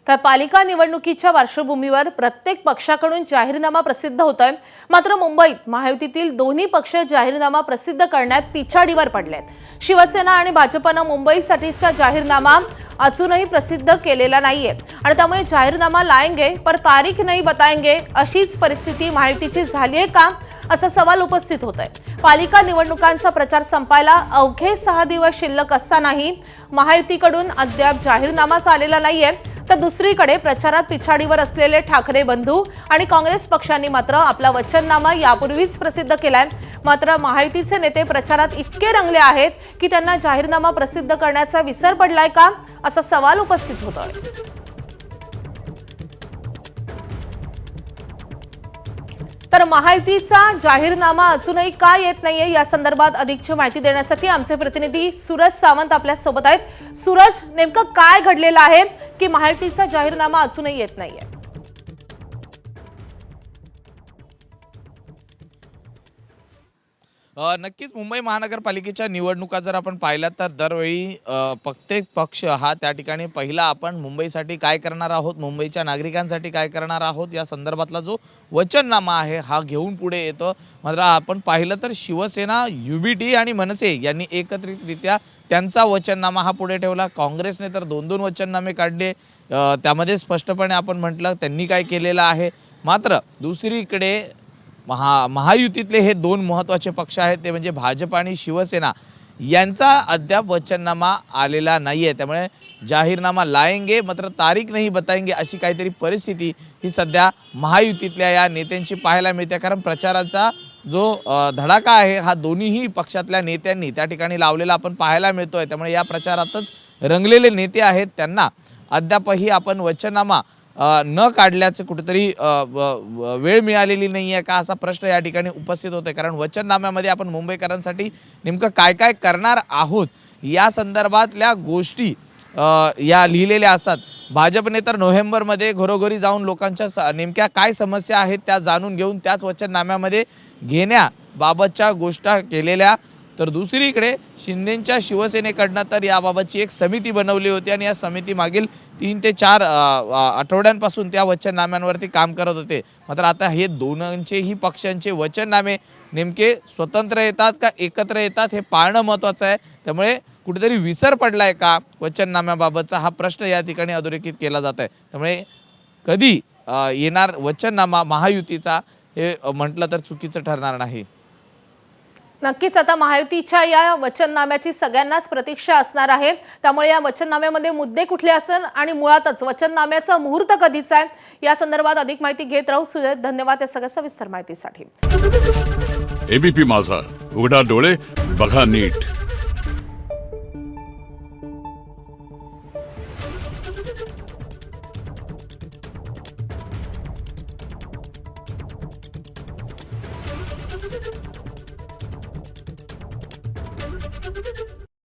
तर पालिका निवडणुकीच्या पार्श्वभूमीवर प्रत्येक पक्षाकडून जाहीरनामा प्रसिद्ध होतोय। मात्र मुंबईत महायुतीतील दोन्ही पक्ष जाहीरनामा प्रसिद्ध करण्यात पिछाडीवर पडलेत। शिवसेना आणि भाजपने मुंबईसाठीचा जाहीरनामा अजूनही प्रसिद्ध केलेला नाहीये आणि त्यामुळे जाहीरनामा लाएंगे पर तारीख नहीं बताएंगे अशीच परिस्थिती महायुतीची झाली आहे का असा सवाल उपस्थित होतोय। पालिका निवडणुकांचा प्रचार संपायला अवघे 6 दिवस शिल्लक असतानाही महायुतीकडून अद्याप जाहीरनामाच आलेला नाहीये। तर दुसरीकडे प्रचारात पिछाडीवर असलेले ठाकरे बंधू आणि काँग्रेस पक्षांनी मात्र आपला वचननामा यापूर्वीच प्रसिद्ध केलाय। मात्र महायुतीचे नेते प्रचारात इतके रंगले आहेत की त्यांना जाहीरनामा प्रसिद्ध करण्याचा विसर पडलाय का असा सवाल उपस्थित होतोय। तर महायुतीचा जाहीरनामा अजूनही का येत नाहीये या संदर्भात अधिकची माहिती देण्यासाठी आमचे प्रतिनिधी सूरज सावंत आपल्या सोबत आहेत। सूरज, नेमकं काय घडलेलं आहे की महायुतीचा जाहीरनामा अजूनही येत नाहीये? नक्कीच मुंबई महानगरपालिकेच्या निवडणुका जर आपण पाहिल्या तर दरवेळी प्रत्येक पक्ष हा त्या ठिकाणी पहिला आपण मुंबईसाठी काय करणार आहोत, मुंबईच्या नागरिकांसाठी काय करणार आहोत या संदर्भातला जो वचननामा आहे हा घेऊन पुढे येतो। मात्र आपण पाहिलं तर शिवसेना, युबीटी आणि मनसे यांनी एकत्रितरित्या त्यांचा वचननामा हा पुढे ठेवला। काँग्रेसने तर 2-2 वचननामे काढले, त्यामध्ये स्पष्टपणे आपण म्हटलं त्यांनी काय केलेलं आहे। मात्र दुसरीकडे महायुतीतले हे 2 महत्त्वाचे पक्ष आहेत ते म्हणजे भाजप आणि शिवसेना यांचा अद्याप वचननामा आलेला नाहीये। त्यामुळे जाहीरनामा लाएंगे मात्र तारीख नहीं बताएंगे अशी काहीतरी परिस्थिती ही सध्या महायुतीतल्या या नेत्यांची पाहायला मिळते। कारण प्रचाराचा जो धडाका आहे हा दोन्हीही पक्षातल्या नेत्यांनी त्या ठिकाणी लावलेला आपण पाहायला मिळतोय। त्यामुळे या प्रचारातच रंगलेले नेते आहेत त्यांना अद्यापही आपण वचननामा न काढल्याचे कुठेतरी वेळ मिळालेली नाही आहे का असा प्रश्न या ठिकाणी उपस्थित होतोय। कारण वचननाम्यामध्ये आपण मुंबईकरांसाठी नेमकं काय काय करणार आहोत या संदर्भातल्या गोष्टी या लिहिलेल्या असतात। भाजपने तर नोव्हेंबरमध्ये घरोघरी जाऊन लोकांच्या नेमक्या काय समस्या आहेत त्या जाणून घेऊन त्याच वचननाम्यामध्ये घेण्याबाबतच्या गोष्टी केलेल्या। तर दुसरीकडे शिंदेंच्या शिवसेनेकडनं तर याबाबतची एक समिती बनवली होती आणि या समिती मागील 3 ते 4 आठवड्यांपासून त्या वचननाम्यांवरती काम करत होते। मात्र आता हे दोन्हींचेही पक्षांचे वचननामे नेमके स्वतंत्र येतात का एकत्र येतात हे पाहणं महत्त्वाचं आहे। त्यामुळे कुठेतरी विसर पडलाय का वचननाम्याबाबतचा हा प्रश्न या ठिकाणी अधोरेखित केला जात आहे। त्यामुळे कधी येणार वचननामा महायुतीचा हे म्हटलं तर चुकीचं ठरणार नाही। नक्कीच आता महायुतीच्या या वचननाम्याची सगळ्यांनाच प्रतीक्षा असणार आहे। त्यामुळे या वचननाम्यामध्ये मुद्दे कुठले असेल आणि मुळातच वचननाम्याचा मुहूर्त कधीचा आहे या संदर्भात अधिक माहिती घेत राहू। सुजय, धन्यवाद या सगळ्या सविस्तर माहितीसाठी। एबीपी माझा, उघडा डोळे बघा नीट। Thank you.